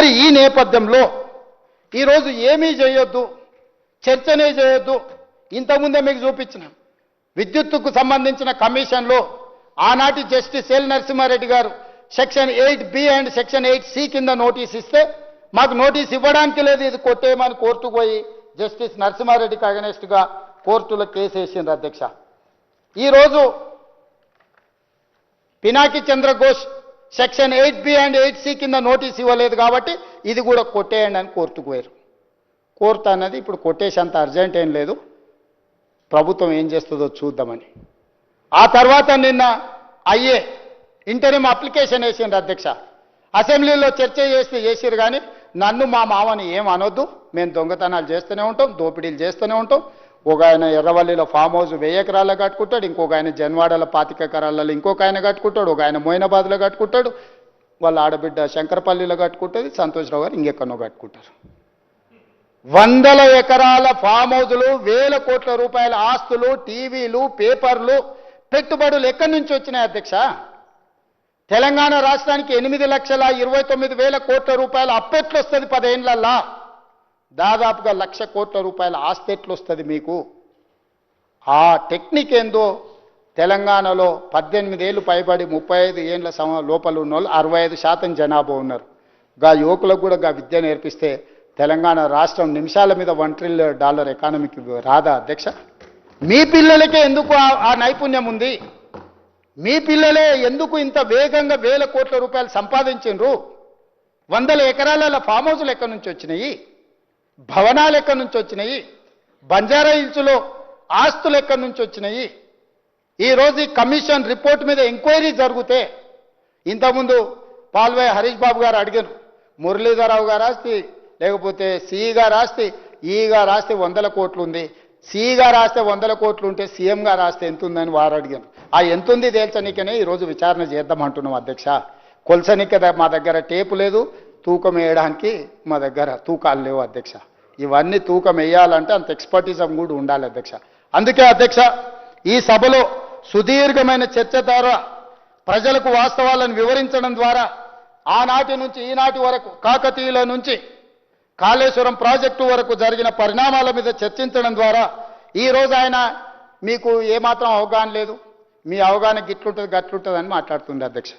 మరి ఈ నేపథ్యంలో ఈరోజు ఏమీ చేయొద్దు, చర్చనే చేయొద్దు. ఇంతకుముందే మీకు చూపించిన విద్యుత్తుకు సంబంధించిన కమిషన్లో ఆనాటి జస్టిస్ ఎల్ నరసింహారెడ్డి గారు section 8B and section 8C కింద నోటీస్ ఇస్తే మాకు నోటీస్ ఇవ్వడానికి లేదు, ఇది కొట్టేయమని కోర్టుకు పోయి జస్టిస్ నరసింహారెడ్డికి అగనెస్ట్గా కోర్టులో కేసు వేసిండ్రు అధ్యక్ష. ఈరోజు Pinaki Chandra Ghose section 8B and 8C కింద నోటీస్ ఇవ్వలేదు కాబట్టి ఇది కూడా కొట్టేయండి అని కోర్టుకు పోయారు. కోర్టు అన్నది ఇప్పుడు కొట్టేసేంత అర్జెంట్ ఏం లేదు, ప్రభుత్వం ఏం చేస్తుందో చూద్దామని. ఆ తర్వాత నిన్న ఇంటరిమ్ అప్లికేషన్ వేసిండ్రు అధ్యక్ష. అసెంబ్లీలో చర్చ చేసిరు కానీ నన్ను మా మామని ఏం అనొద్దు, మేము దొంగతనాలు చేస్తూనే ఉంటాం, దోపిడీలు చేస్తూనే ఉంటాం. ఒక ఆయన ఎర్రవల్లిలో ఫామ్ హౌస్ 1000 ఎకరాల్లో కట్టుకుంటాడు, ఇంకొక ఆయన జన్వాడలో 25 ఎకరాలలో ఇంకొక ఆయన కట్టుకుంటాడు, ఒక ఆయన మోయినాబాద్లో కట్టుకుంటాడు, వాళ్ళ ఆడబిడ్డ శంకరపల్లిలో కట్టుకుంటుంది, సంతోష్రావు గారు ఇంకెక్కడో కట్టుకుంటారు. 100 ఎకరాల ఫామ్ హౌజులు, 1000 కోట్ల రూపాయల ఆస్తులు, టీవీలు, పేపర్లు, పెట్టుబడులు ఎక్కడి నుంచి వచ్చినాయి అధ్యక్ష? తెలంగాణ రాష్ట్రానికి 8,29,000 కోట్ల రూపాయల అప్పెట్లు వస్తుంది 10 ఏళ్లల్లా. దాదాపుగా 1,00,000 కోట్ల రూపాయల ఆస్తి ఎట్లు వస్తుంది మీకు? ఆ టెక్నిక్ ఏందో తెలంగాణలో 18 ఏళ్ళు పైబడి 35 ఏళ్ళ లోపల ఉన్న వాళ్ళు 65% జనాభా ఉన్నారు. గా యువకులకు కూడా గా విద్య నేర్పిస్తే తెలంగాణ రాష్ట్రం నిమిషాల మీద $1 ట్రిలియన్ ఎకానమీకి రాదా అధ్యక్ష? మీ పిల్లలకే ఎందుకు ఆ నైపుణ్యం ఉంది? మీ పిల్లలే ఎందుకు ఇంత వేగంగా 1000 కోట్ల రూపాయలు సంపాదించిండ్రు? 100 ఎకరాల ఫామ్ హౌస్లు ఎక్కడి నుంచి వచ్చినాయి? భవనాలు ఎక్కడి నుంచి వచ్చినాయి? బంజారా హిల్స్లో ఆస్తులు ఎక్కడి నుంచి వచ్చినాయి? ఈరోజు ఈ కమిషన్ రిపోర్ట్ మీద ఎంక్వైరీ జరిగితే, ఇంతకుముందు పాల్వే హరీష్ బాబు గారు అడిగారు, మురళీధరరావు గారు ఆస్తి లేకపోతే సిఈ గారు ఆస్తి, ఈ గారు ఆస్తి 100 కోట్లు ఉంది, సిఈ గారు ఆస్తి 100 కోట్లు ఉంటే సీఎం గారు ఆస్తి ఎంత ఉందని వారు అడిగారు. ఆ ఎంతుంది తేల్చనికనే ఈరోజు విచారణ చేద్దామంటున్నాం అధ్యక్ష. కొలసనిక మా దగ్గర టేపు లేదు, తూకం వేయడానికి మా దగ్గర తూకాలు లేవు అధ్యక్ష. ఇవన్నీ తూకం వేయాలంటే అంత ఎక్స్పర్టిజం కూడా ఉండాలి అధ్యక్ష. అందుకే అధ్యక్ష ఈ సభలో సుదీర్ఘమైన చర్చ ద్వారా ప్రజలకు వాస్తవాలను వివరించడం ద్వారా ఆనాటి నుంచి ఈనాటి వరకు కాకతీయుల నుంచి కాళేశ్వరం ప్రాజెక్టు వరకు జరిగిన పరిణామాల మీద చర్చించడం ద్వారా ఈరోజు ఆయన మీకు ఏమాత్రం అవగాహన లేదు, మీ అవగాహన గిట్లుంటుంది గట్లుంటుంది అని మాట్లాడుతుంది అధ్యక్ష.